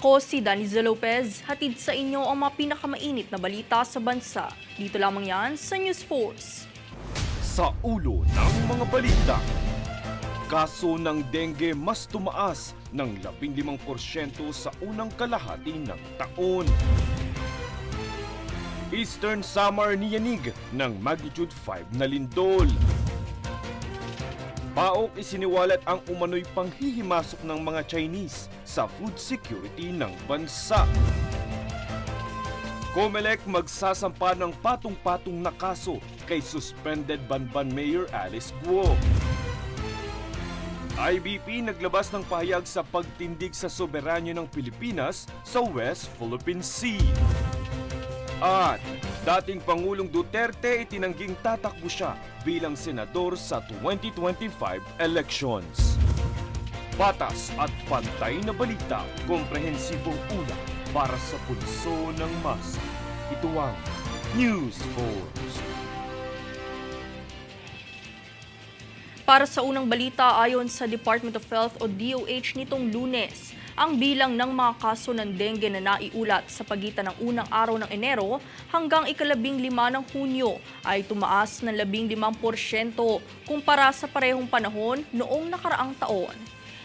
Ako si Daniza Lopez, hatid sa inyo ang mga pinakamainit na balita sa bansa. Dito lamang yan sa News Force. Sa ulo ng mga balita, kaso ng dengue mas tumaas ng 15% sa unang kalahati ng taon. Eastern Samar niyanig ng magnitude 5 na lindol. PAOK isiniwalat ang umano'y panghihimasok ng mga Chinese sa food security ng bansa. COMELEC magsasampa ng patong-patong na kaso kay suspended Banban Mayor Alice Guo. IBP naglabas ng pahayag sa pagtindig sa soberanyo ng Pilipinas sa West Philippine Sea. At dating Pangulong Duterte itinangging tatakbo siya bilang senador sa 2025 elections. Patas at pantay na balita, komprehensibong ulat para sa pulso ng masa. Ito ang News Force. Para sa unang balita, ayon sa Department of Health o DOH nitong Lunes, ang bilang ng mga kaso ng dengue na naiulat sa pagitan ng unang araw ng Enero hanggang ika-15 ng Hunyo ay tumaas ng 15% kumpara sa parehong panahon noong nakaraang taon.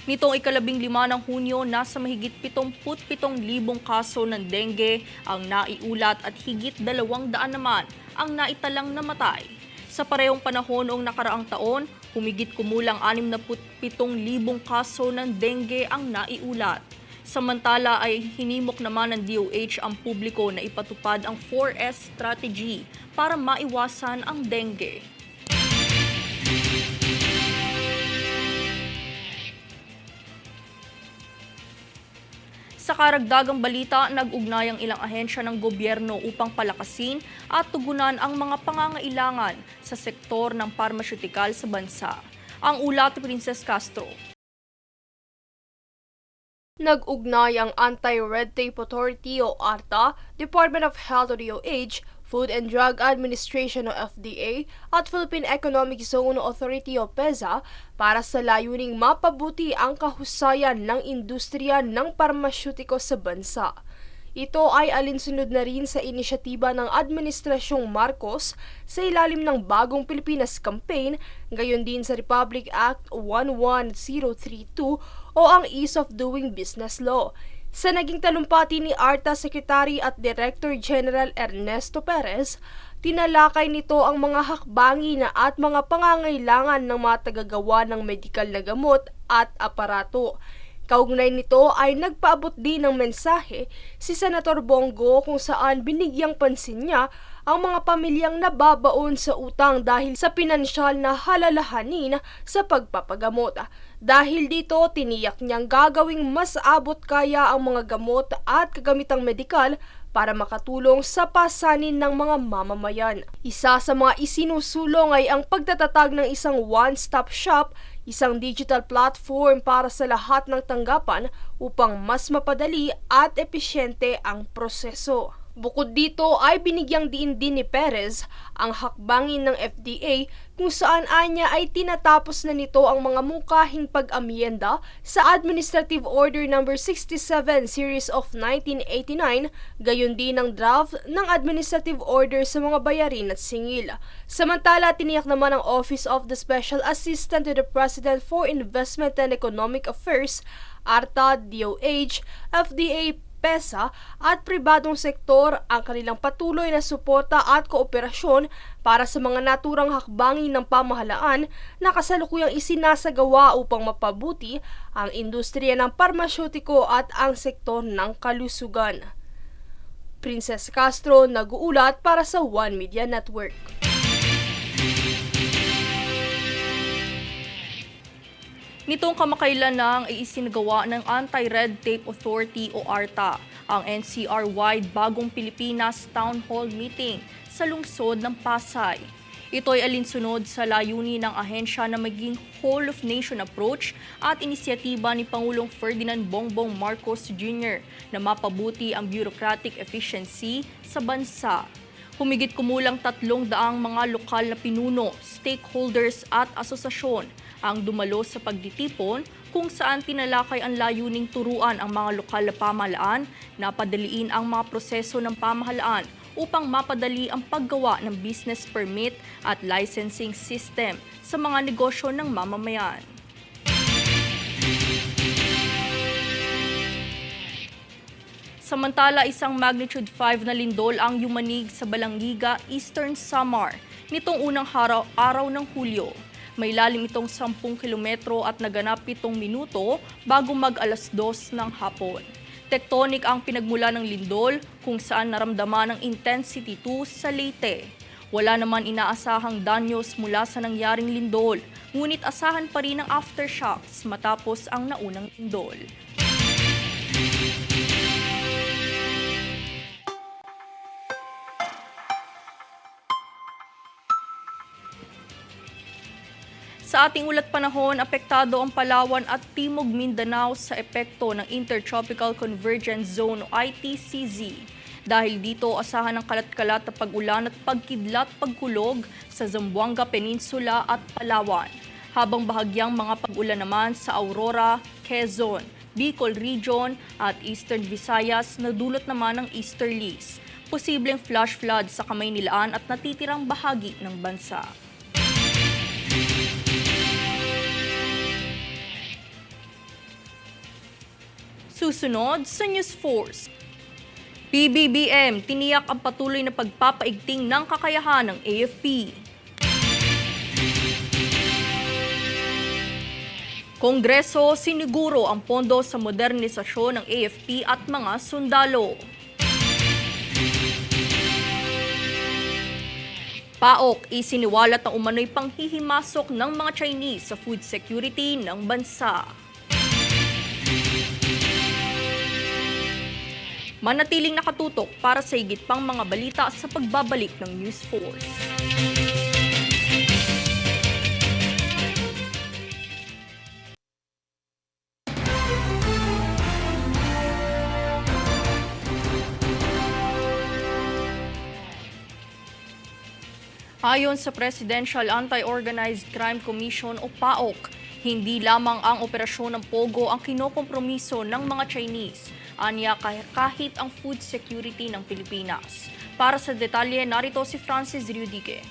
Nitong ika-15 ng Hunyo, nasa mahigit 77,000 kaso ng dengue ang naiulat at higit 200 naman ang naitalang namatay. Sa parehong panahon noong nakaraang taon, humigit kumulang 67,000 kaso ng dengue ang naiulat. Samantala ay hinimok naman ng DOH ang publiko na ipatupad ang 4S strategy para maiwasan ang dengue. Sa karagdagang balita, nag-ugnay ang ilang ahensya ng gobyerno upang palakasin at tugunan ang mga pangangailangan sa sektor ng pharmaceutical sa bansa. Ang ulat ni Princess Castro. Nag-ugnay ang Anti-Red Tape Authority o ARTA, Department of Health o DOH, Food and Drug Administration o FDA at Philippine Economic Zone Authority o PEZA para sa layuning mapabuti ang kahusayan ng industriya ng parmasyutiko sa bansa. Ito ay alinsunod na rin sa inisyatiba ng Administrasyong Marcos sa ilalim ng Bagong Pilipinas Campaign, gayon din sa Republic Act 11032 o ang Ease of Doing Business Law. Sa naging talumpati ni ARTA Secretary at Director General Ernesto Perez, tinalakay nito ang mga hakbangin at mga pangangailangan ng mga tagagawa ng medikal na gamot at aparato. Kaugnay nito ay nagpaabot din ng mensahe si Senator Bongo kung saan binigyang pansin niya ang mga pamilyang nababaon sa utang dahil sa pinansyal na halalahanin sa pagpapagamot. Dahil dito, tiniyak niyang gagawing mas abot kaya ang mga gamot at kagamitang medikal para makatulong sa pasanin ng mga mamamayan. Isa sa mga isinusulong ay ang pagtatatag ng isang one-stop shop, isang digital platform para sa lahat ng tanggapan upang mas mapadali at epesyente ang proseso. Bukod dito ay binigyang diin din ni Perez ang hakbangin ng FDA kung saan anya ay tinatapos na nito ang mga mungkahing pag-amyenda sa Administrative Order No. 67 Series of 1989, gayon din ang draft ng Administrative Order sa mga bayarin at singil. Samantala, tiniyak naman ng Office of the Special Assistant to the President for Investment and Economic Affairs, ARTA, DOH, FDA, PESA at pribadong sektor ang kanilang patuloy na suporta at kooperasyon para sa mga naturang hakbangin ng pamahalaan na kasalukuyang isinasagawa upang mapabuti ang industriya ng parmasyutiko at ang sektor ng kalusugan. Princess Castro, nag-uulat para sa One Media Network. Nitong kamakailan nang isinagawa ng Anti-Red Tape Authority o ARTA ang NCR-wide Bagong Pilipinas Town Hall Meeting sa lungsod ng Pasay. Ito ay alinsunod sa layunin ng ahensya na maging whole-of-nation approach at inisyatiba ni Pangulong Ferdinand Bongbong Marcos Jr. na mapabuti ang bureaucratic efficiency sa bansa. Humigit kumulang 300 mga lokal na pinuno, stakeholders at asosasyon ang dumalo sa pagtitipon kung saan tinalakay ang layuning turuan ang mga lokal na pamahalaan na padaliin ang mga proseso ng pamahalaan upang mapadali ang paggawa ng business permit at licensing system sa mga negosyo ng mamamayan. Samantala, isang magnitude 5 na lindol ang yumanig sa Balangiga, Eastern Samar nitong unang araw ng Hulyo. May lalim itong 10 kilometro at naganap 7 minuto bago mag-alas 2 ng hapon. Tectonic ang pinagmula ng lindol kung saan naramdaman ng intensity 2 sa Leyte. Wala naman inaasahang danyos mula sa nangyaring lindol, ngunit asahan pa rin ang aftershocks matapos ang naunang lindol. Sa ating ulat panahon, apektado ang Palawan at Timog Mindanao sa epekto ng Intertropical Convergence Zone o ITCZ. Dahil dito, asahan ang kalat-kalat na pag-ulan at pagkidlat-pagkulog sa Zamboanga Peninsula at Palawan. Habang bahagyang mga pag-ulan naman sa Aurora, Quezon, Bicol Region at Eastern Visayas na dulot naman ng easterlies. Posibleng flash flood sa Kamaynilaan at natitirang bahagi ng bansa. Susunod sa News Force. PBBM tiniyak ang patuloy na pagpapaigting ng kakayahan ng AFP. Kongreso siniguro ang pondo sa modernisasyon ng AFP at mga sundalo. PAOK isiniwalat na umano'y panghihimasok ng mga Chinese sa food security ng bansa. Manatiling nakatutok para sa higit pang mga balita sa pagbabalik ng News Force. Ayon sa Presidential Anti-Organized Crime Commission o PAOK, hindi lamang ang operasyon ng Pogo ang kinokompromiso ng mga Chinese, anya kahit ang food security ng Pilipinas. Para sa detalye, narito si Francis Riudique.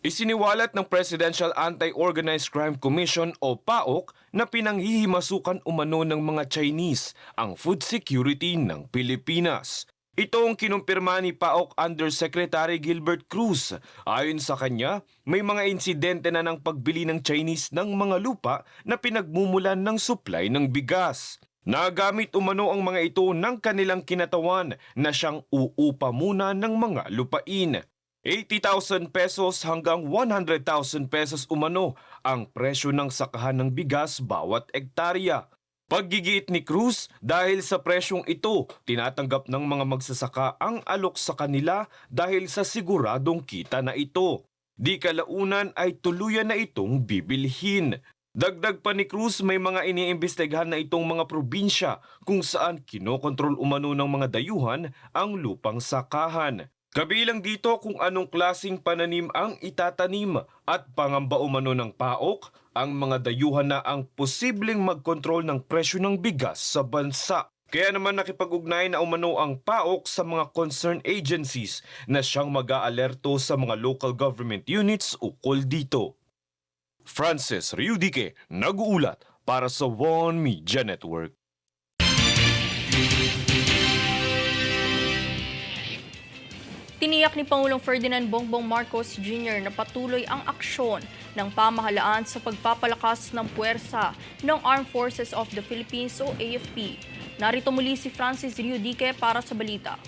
Isiniwalat ng Presidential Anti-Organized Crime Commission o PAOK na pinanghihimasukan umano ng mga Chinese ang food security ng Pilipinas. Ito ang kinumpirma ni PAOK Undersecretary Gilbert Cruz. Ayon sa kanya, may mga insidente na ng pagbili ng Chinese ng mga lupa na pinagmumulan ng supply ng bigas. Nagamit umano ang mga ito ng kanilang kinatawan na siyang uupa muna ng mga lupain. 80,000 pesos hanggang 100,000 pesos umano ang presyo ng sakahan ng bigas bawat ektarya. Paggigiit ni Cruz, dahil sa presyong ito, tinatanggap ng mga magsasaka ang alok sa kanila dahil sa siguradong kita na ito. Di kalaunan ay tuluyan na itong bibilhin. Dagdag pa ni Cruz, may mga iniimbestigahan na itong mga probinsya kung saan kinokontrol umano ng mga dayuhan ang lupang sakahan. Kabilang dito kung anong klasing pananim ang itatanim at pangamba umano ng PAOK ang mga dayuhan na ang posibleng magkontrol ng presyo ng bigas sa bansa. Kaya naman nakipag-ugnay na umano ang PAOK sa mga concerned agencies na siyang mag-aalerto sa mga local government units ukol dito. Francis Riudique, nag-uulat para sa One Media Network. Tiniyak ni Pangulong Ferdinand Bongbong Marcos Jr. na patuloy ang aksyon ng pamahalaan sa pagpapalakas ng puwersa ng Armed Forces of the Philippines o AFP. Narito muli si Francis Riudique para sa balita.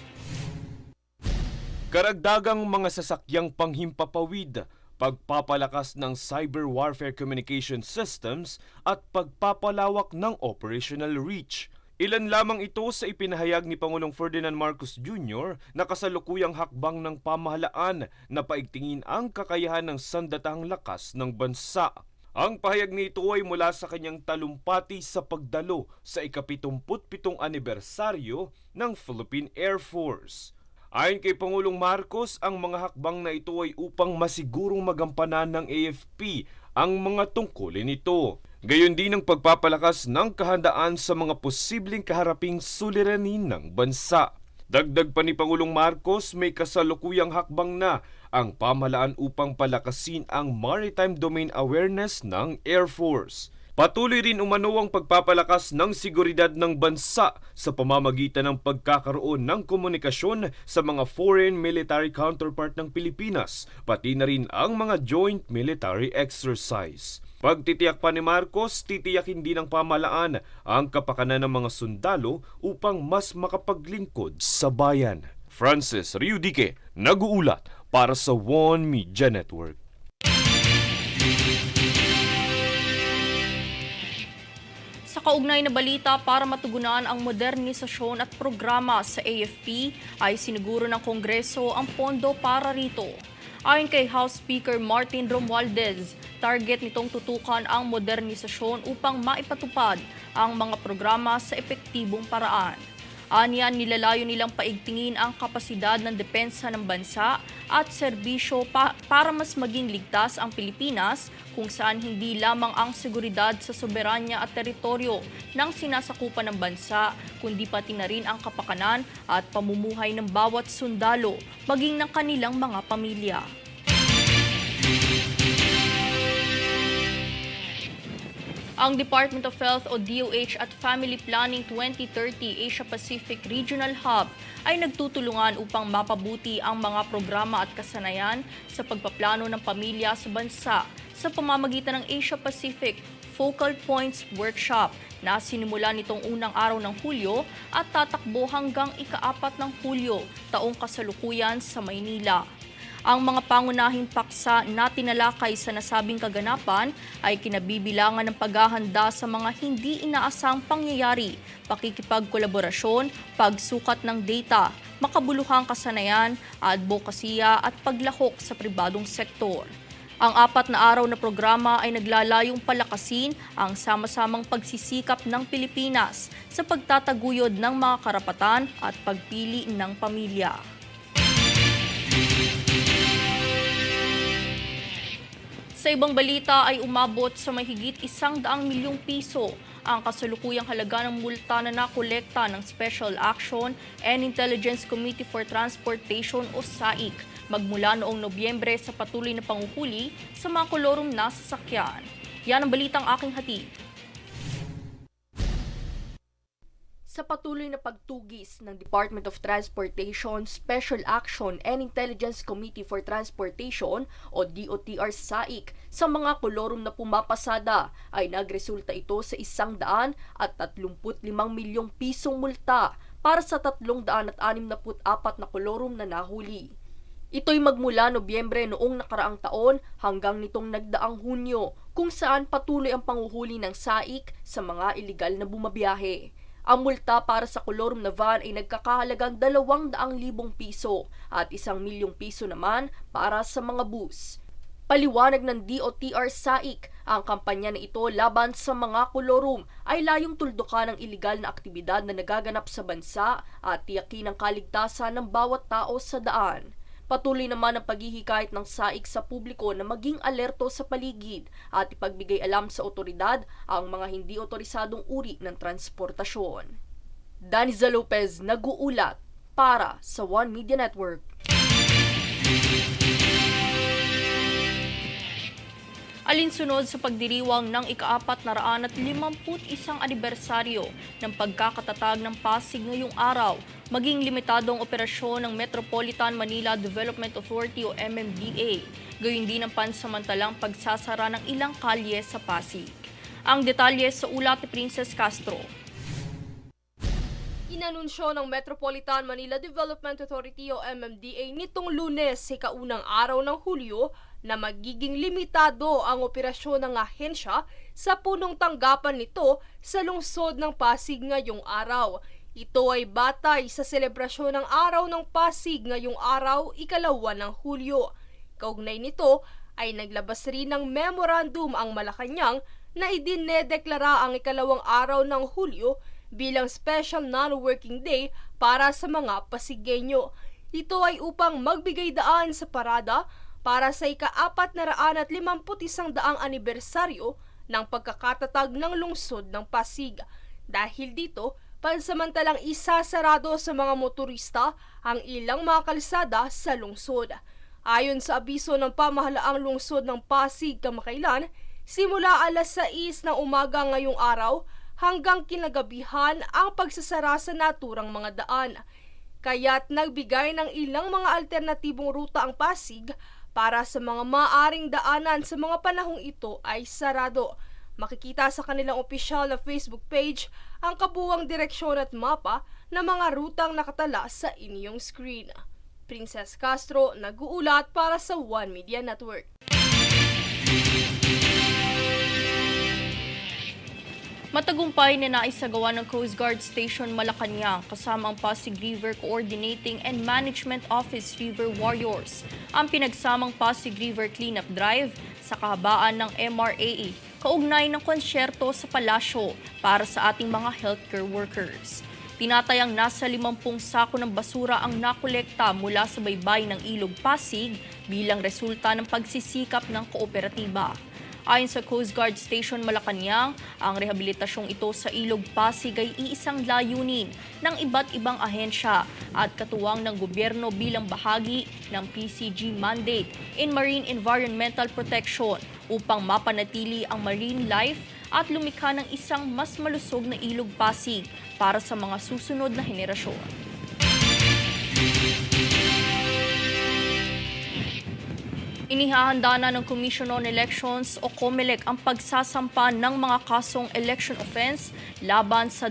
Karagdagang mga sasakyang panghimpapawid, pagpapalakas ng cyber warfare communication systems at pagpapalawak ng operational reach. Ilan lamang ito sa ipinahayag ni Pangulong Ferdinand Marcos Jr. na kasalukuyang hakbang ng pamahalaan na paigtingin ang kakayahan ng sandatahang lakas ng bansa. Ang pahayag nito ay mula sa kanyang talumpati sa pagdalo sa ika-77 anibersaryo ng Philippine Air Force. Ayon kay Pangulong Marcos, ang mga hakbang na ito ay upang masigurong magampanan ng AFP ang mga tungkulin nito. Gayon din ang pagpapalakas ng kahandaan sa mga posibleng kaharaping suliranin ng bansa. Dagdag pa ni Pangulong Marcos, may kasalukuyang hakbang na ang pamahalaan upang palakasin ang maritime domain awareness ng Air Force. Patuloy rin umano ang pagpapalakas ng seguridad ng bansa sa pamamagitan ng pagkakaroon ng komunikasyon sa mga foreign military counterpart ng Pilipinas, pati na rin ang mga joint military exercise. Pagtitiyak pa ni Marcos, titiyakin din ng pamahalaan ang kapakanan ng mga sundalo upang mas makapaglingkod sa bayan. Francis Riudique, nag-uulat para sa One Media Network. Sa kaugnay na balita, para matugunan ang modernisasyon at programa sa AFP ay siniguro ng Kongreso ang pondo para rito. Ayon kay House Speaker Martin Romualdez, target nitong tutukan ang modernisasyon upang maipatupad ang mga programa sa epektibong paraan. Aniya, nilalayo nilang paigtingin ang kapasidad ng depensa ng bansa at serbisyo para mas maging ligtas ang Pilipinas, kung saan hindi lamang ang seguridad sa soberanya at teritoryo ng sinasakupan ng bansa, kundi pati na rin ang kapakanan at pamumuhay ng bawat sundalo, maging ng kanilang mga pamilya. Ang Department of Health o DOH at Family Planning 2030 Asia Pacific Regional Hub ay nagtutulungan upang mapabuti ang mga programa at kasanayan sa pagpaplano ng pamilya sa bansa sa pamamagitan ng Asia Pacific Focal Points Workshop na sinimula nitong unang araw ng Hulyo at tatakbo hanggang ika-4 ng Hulyo taong kasalukuyan sa Maynila. Ang mga pangunahing paksa na tinalakay sa nasabing kaganapan ay kinabibilangan ng paghahanda sa mga hindi inaasang pangyayari, pakikipagkolaborasyon, pagsukat ng data, makabuluhang kasanayan, advokasya at paglahok sa pribadong sektor. Ang 4 na araw na programa ay naglalayong palakasin ang sama-samang pagsisikap ng Pilipinas sa pagtataguyod ng mga karapatan at pagpili ng pamilya. Sa ibang balita ay umabot sa mahigit 100 milyong piso ang kasalukuyang halaga ng multa na nakolekta ng Special Action and Intelligence Committee for Transportation o SAIC magmula noong Nobyembre sa patuloy na panguhuli sa mga kolorum na sasakyan. Yan ang balitang aking hatid. Sa patuloy na pagtugis ng Department of Transportation, Special Action and Intelligence Committee for Transportation o DOTR SAIC sa mga kolorum na pumapasada ay nagresulta ito sa 135 milyong pisong multa para sa 364 na kolorum na nahuli. Ito'y magmula Nobyembre noong nakaraang taon hanggang nitong nagdaang Hunyo, kung saan patuloy ang panguhuli ng SAIC sa mga iligal na bumabiyahe. Ang multa para sa kolorum na van ay nagkakahalagang 200,000 piso at 1 milyong piso naman para sa mga bus. Paliwanag ng DOTR SAIC, ang kampanya na ito laban sa mga kolorum ay layong tuldukan ng iligal na aktibidad na nagaganap sa bansa at tiyakin ang kaligtasan ng bawat tao sa daan. Patuloy naman ang paghihikayat ng SAIC sa publiko na maging alerto sa paligid at ipagbigay alam sa otoridad ang mga hindi otorisadong uri ng transportasyon. Daniza Lopez, nag-uulat para sa One Media Network. Alinsunod sa pagdiriwang ng ika-451 anibersaryo ng pagkakatatag ng Pasig ngayong araw, maging limitadong operasyon ng Metropolitan Manila Development Authority o MMDA, gayon din ang pansamantalang pagsasara ng ilang kalye sa Pasig. Ang detalye sa ulat ni Princess Castro. Inanunsyo ng Metropolitan Manila Development Authority o MMDA nitong Lunes, ika-unang araw ng Hulyo, na magiging limitado ang operasyon ng ahensya sa punong tanggapan nito sa lungsod ng Pasig ngayong araw. Ito ay batay sa selebrasyon ng Araw ng Pasig ngayong araw, ika-2 ng Hulyo. Kaugnay nito ay naglabas rin ng memorandum ang Malacanang na idinedeklara ang ika-2 araw ng Hulyo bilang special non-working day para sa mga Pasigueño. Ito ay upang magbigay daan sa parada, para sa ika-451 daang anibersaryo ng pagkakatatag ng lungsod ng Pasig. Dahil dito, pansamantalang isasarado sa mga motorista ang ilang mga kalsada sa lungsod. Ayon sa abiso ng pamahalaang lungsod ng Pasig kamakailan, simula alas 6 ng umaga ngayong araw hanggang kinagabihan ang pagsasara sa naturang mga daan. Kaya't nagbigay ng ilang mga alternatibong ruta ang Pasig para sa mga maaring daanan sa mga panahong ito ay sarado. Makikita sa kanilang opisyal na Facebook page ang kabuuang direksyon at mapa ng mga rutang nakatala sa inyong screen. Princess Castro, nag-uulat para sa One Media Network. Matagumpay na naisagawa ng Coast Guard Station Malacanang kasama ang Pasig River Coordinating and Management Office River Warriors ang pinagsamang Pasig River Cleanup Drive sa kahabaan ng MRAA kaugnay ng konsyerto sa palasyo para sa ating mga healthcare workers. Tinatayang nasa 50 sako ng basura ang nakolekta mula sa baybay ng Ilog Pasig bilang resulta ng pagsisikap ng kooperatiba. Ayon sa Coast Guard Station Malacanang, ang rehabilitasyong ito sa Ilog Pasig ay iisang layunin ng iba't ibang ahensya at katuwang ng gobyerno bilang bahagi ng PCG mandate in Marine Environmental Protection upang mapanatili ang marine life at lumikha ng isang mas malusog na Ilog Pasig para sa mga susunod na henerasyon. Inihahanda na ng Commission on Elections o COMELEC ang pagsasampa ng mga kasong election offense laban sa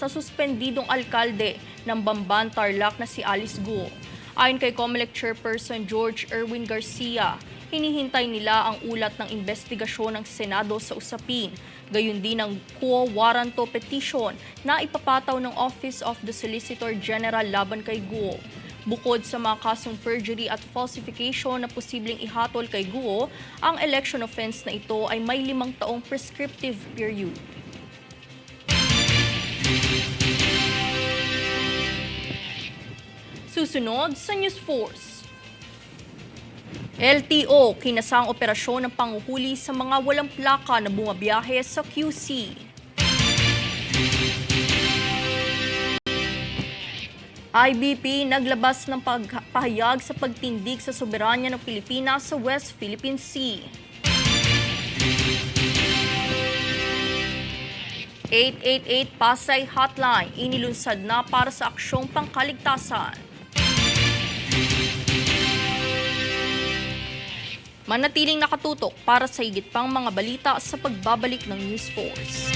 suspendidong alkalde ng Bamban, Tarlac na si Alice Guo. Ayon kay COMELEC Chairperson George Erwin Garcia, hinihintay nila ang ulat ng investigasyon ng Senado sa usapin, gayon din ang quo warranto petition na ipapataw ng Office of the Solicitor General laban kay Guo. Bukod sa mga kasong perjury at falsification na posibleng ihatol kay Guo, ang election offense na ito ay may 5 taong prescriptive period. Susunod sa News Force. LTO, kinasang operasyon ng panghuhuli sa mga walang plaka na bumabiyahe sa QC. IBP naglabas ng pahayag sa pagtindig sa soberanya ng Pilipinas sa West Philippine Sea. 888 Pasay Hotline inilunsad na para sa aksyong pangkaligtasan. Manatiling nakatutok para sa higit pang mga balita sa pagbabalik ng News Force.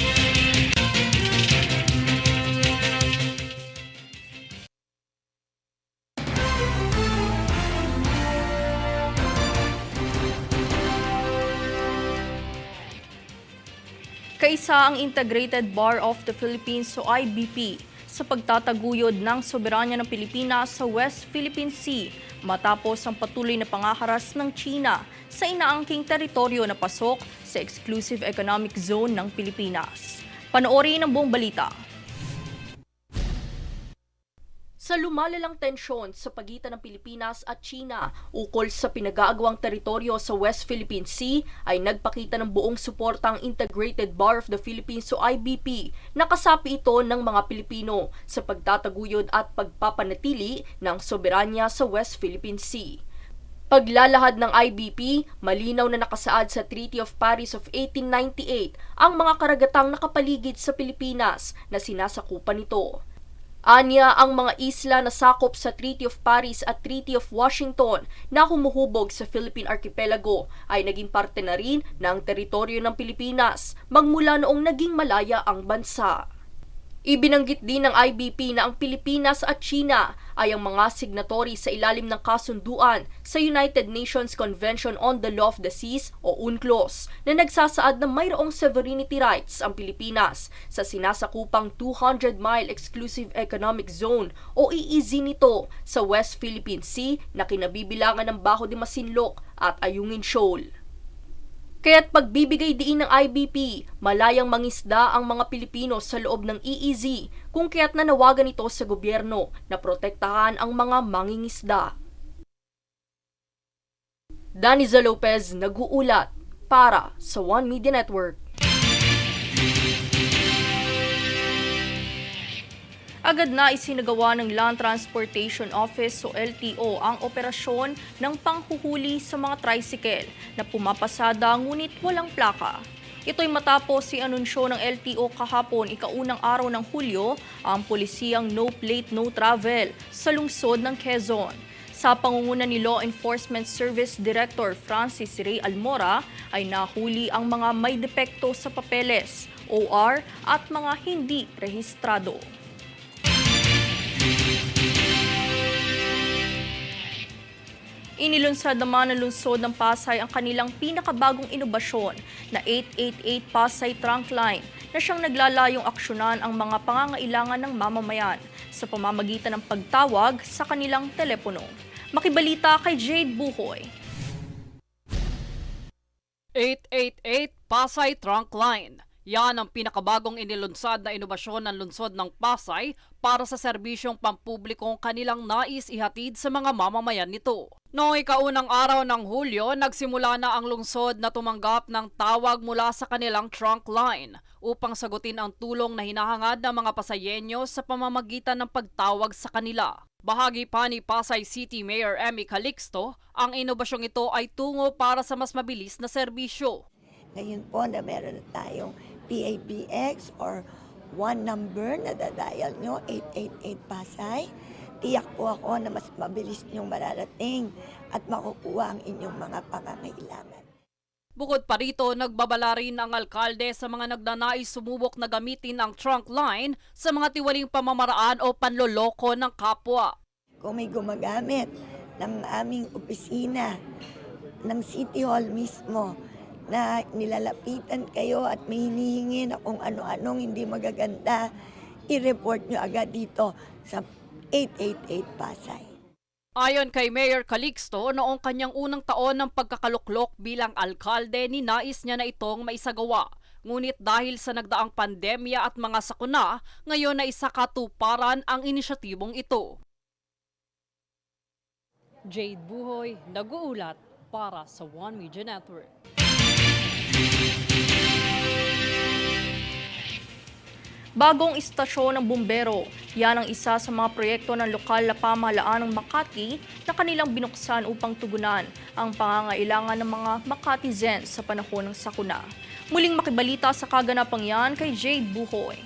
Kaisa ang Integrated Bar of the Philippines o IBP sa pagtataguyod ng soberanya ng Pilipinas sa West Philippine Sea matapos ang patuloy na pangaharas ng China sa inaangking teritoryo na pasok sa Exclusive Economic Zone ng Pilipinas. Panoorin ang buong balita. Sa lumalalang tensyon sa pagitan ng Pilipinas at China ukol sa pinag-aagawang teritoryo sa West Philippine Sea ay nagpakita ng buong suporta ang Integrated Bar of the Philippines o IBP na kasapi ito ng mga Pilipino sa pagtataguyod at pagpapanatili ng soberanya sa West Philippine Sea. Paglalahad ng IBP, malinaw na nakasaad sa Treaty of Paris of 1898 ang mga karagatang nakapaligid sa Pilipinas na sinasakupan nito. Anya, ang mga isla na sakop sa Treaty of Paris at Treaty of Washington na humuhubog sa Philippine Archipelago ay naging parte na rin ng teritoryo ng Pilipinas magmula noong naging malaya ang bansa. Ibinanggit din ng IBP na ang Pilipinas at China ay ang mga signatory sa ilalim ng kasunduan sa United Nations Convention on the Law of the Seas o UNCLOS na nagsasaad na mayroong sovereignty rights ang Pilipinas sa sinasakupang 200-mile Exclusive Economic Zone o EEZ nito sa West Philippine Sea na kinabibilangan ng Bajo de Masinloc at Ayungin Shoal. Kaya't pagbibigay diin ng IBP, malayang mangisda ang mga Pilipino sa loob ng EEZ kung kaya't nanawagan ito sa gobyerno na protektahan ang mga mangingisda. Daniza Lopez nag-uulat para sa One Media Network. Agad na isinagawa ng Land Transportation Office o LTO ang operasyon ng panghuhuli sa mga tricycle na pumapasada ngunit walang plaka. Ito'y matapos i-anunsyo ng LTO kahapon ikaunang araw ng Hulyo ang polisiyang no plate no travel sa lungsod ng Quezon. Sa pangunguna ni Law Enforcement Service Director Francis Ray Almora ay nahuli ang mga may depekto sa papeles, OR at mga hindi rehistrado. Inilunsad naman ng lungsod ng Pasay ang kanilang pinakabagong inobasyon na 888 Pasay Trunk Line na siyang naglalayong aksyonan ang mga pangangailangan ng mamamayan sa pamamagitan ng pagtawag sa kanilang telepono. Makibalita kay Jade Buhoy. 888 Pasay Trunk Line. Yan ang pinakabagong inilunsad na inobasyon ng lungsod ng Pasay para sa serbisyong pampublikong kanilang nais ihatid sa mga mamamayan nito. Noong ikaunang araw ng Hulyo, nagsimula na ang lungsod na tumanggap ng tawag mula sa kanilang trunk line upang sagutin ang tulong na hinahangad ng mga Pasayenyo sa pamamagitan ng pagtawag sa kanila. Bahagi pa ni Pasay City Mayor Emmy Calixto, ang inobasyong ito ay tungo para sa mas mabilis na serbisyo. Ngayon po na meron na tayong PABX or one number na dadial nyo, 888 Pasay. Tiyak po ako na mas mabilis niyong mararating at makukuha ang inyong mga pangangailangan. Bukod pa rito, nagbabala rin ang alkalde sa mga nagnanais sumubok na gamitin ang trunk line sa mga tiwaling pamamaraan o panloloko ng kapwa. Kung may gumagamit ng aming opisina, ng City Hall mismo, na nilalapitan kayo at may hinihingi na kung ano-anong hindi magaganda, i-report nyo agad dito sa 888 Pasay. Ayon kay Mayor Calixto, noong kanyang unang taon ng pagkakaluklok bilang alkalde, ninais niya na itong maisagawa. Ngunit dahil sa nagdaang pandemya at mga sakuna, ngayon na isa katuparan ang inisyatibong ito. Jade Buhoy, nag-uulat para sa One Media Network. Bagong istasyon ng bumbero, yan ang isa sa mga proyekto ng lokal na pamahalaan ng Makati na kanilang binuksan upang tugunan ang pangangailangan ng mga Makatizens sa panahon ng sakuna. Muling makibalita sa kaganapang yan kay Jade Buhoy.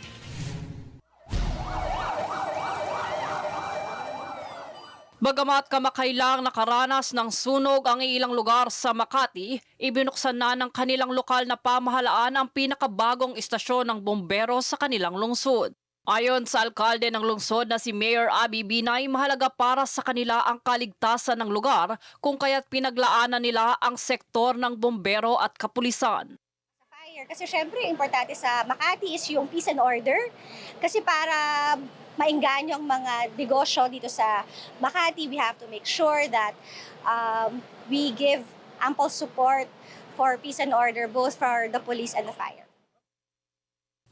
Bagamat kamakailang nakaranas ng sunog ang ilang lugar sa Makati, ibinuksan na ng kanilang lokal na pamahalaan ang pinakabagong istasyon ng bumbero sa kanilang lungsod. Ayon sa alkalde ng lungsod na si Mayor Abby Binay, mahalaga para sa kanila ang kaligtasan ng lugar kung kaya't pinaglaanan nila ang sektor ng bumbero at kapulisan. Kasi syempre, importante sa Makati is yung peace and order. Kasi para maingganyo ang mga negosyo dito sa Makati, we have to make sure that we give ample support for peace and order, both for the police and the fire.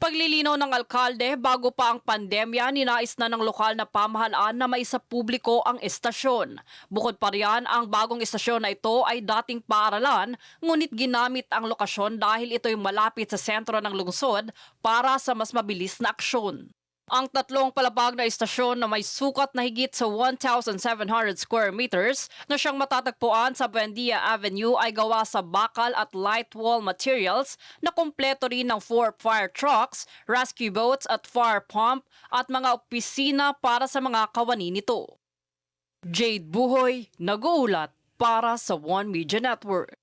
Paglilinaw ng alkalde, bago pa ang pandemya, ninais na ng lokal na pamahalaan na maisapubliko ang estasyon. Bukod pa riyan, ang bagong estasyon na ito ay dating paaralan, ngunit ginamit ang lokasyon dahil ito'y malapit sa sentro ng lungsod para sa mas mabilis na aksyon. Ang tatlong palabag na istasyon na may sukat na higit sa 1,700 square meters na siyang matatagpuan sa Buendia Avenue ay gawa sa bakal at light wall materials na kumpleto rin ng 4 fire trucks, rescue boats at fire pump at mga opisina para sa mga kawani nito. Jade Buhoy, nag-uulat para sa One Media Network.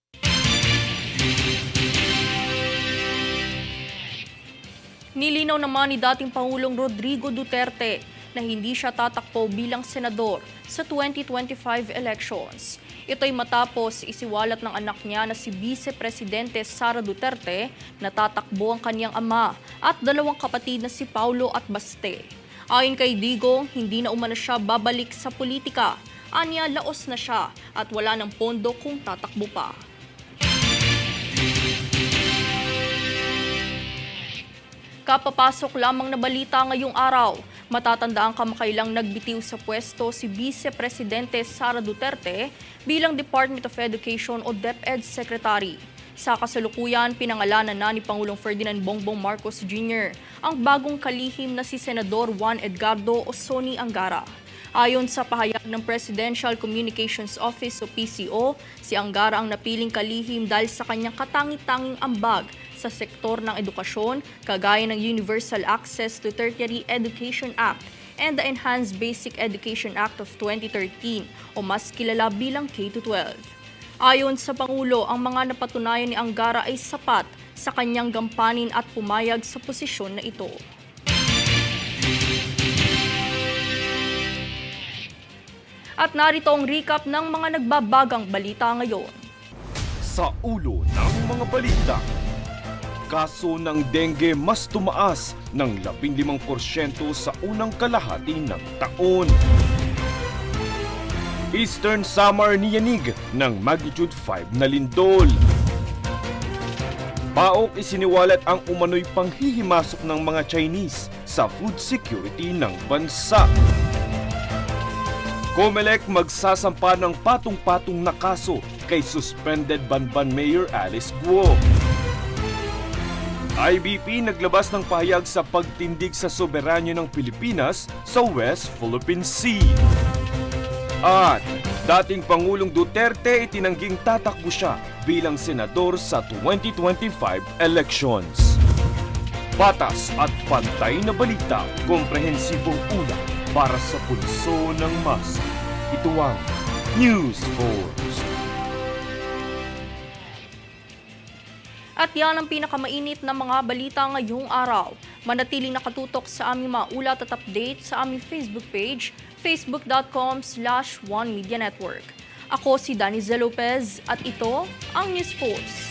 Nilinaw naman ni dating Pangulong Rodrigo Duterte na hindi siya tatakbo bilang senador sa 2025 elections. Ito'y matapos isiwalat ng anak niya na si Vice Presidente Sara Duterte na tatakbo ang kanyang ama at dalawang kapatid na si Paulo at Baste. Ayon kay Digong, hindi na umano siya babalik sa politika. Anya, laos na siya at wala ng pondo kung tatakbo pa. Kapapasok lamang na balita ngayong araw, matatanda ang kamakailang nagbitiw sa pwesto si Vice Presidente Sara Duterte bilang Department of Education o DepEd Secretary. Sa kasalukuyan, pinangalanan na ni Pangulong Ferdinand Bongbong Marcos Jr. ang bagong kalihim na si Senador Juan Edgardo Osoni Angara. Ayon sa pahayag ng Presidential Communications Office o PCO, si Angara ang napiling kalihim dahil sa kanyang katangi-tanging ambag sa sektor ng edukasyon, kagaya ng Universal Access to Tertiary Education Act and the Enhanced Basic Education Act of 2013 o mas kilala bilang K-12. Ayon sa Pangulo, ang mga napatunayan ni Angara ay sapat sa kanyang gampanin at pumayag sa posisyon na ito. At narito ang recap ng mga nagbabagang balita ngayon. Sa ulo ng mga balita, kaso ng dengue mas tumaas ng 15% sa unang kalahati ng taon. Eastern Samar niyanig ng magnitude 5 na lindol. PAOK isiniwalat ang umano'y panghihimasok ng mga Chinese sa food security ng bansa. Comelec magsasampa ng patong-patong na kaso kay suspended Banban Mayor Alice Guo. IBP naglabas ng pahayag sa pagtindig sa soberanyo ng Pilipinas sa West Philippine Sea. At dating Pangulong Duterte itinangging tatakbo siya bilang senador sa 2025 elections. Patas at pantay na balita, komprehensibong ulat para sa pulso ng masa. Ito ang News Force. At yan ang pinakamainit na mga balita ngayong araw. Manatiling nakatutok sa aming mga ulat at update sa aming Facebook page, facebook.com/OneMediaNetwork. Ako si Danizel Lopez at ito ang News Force.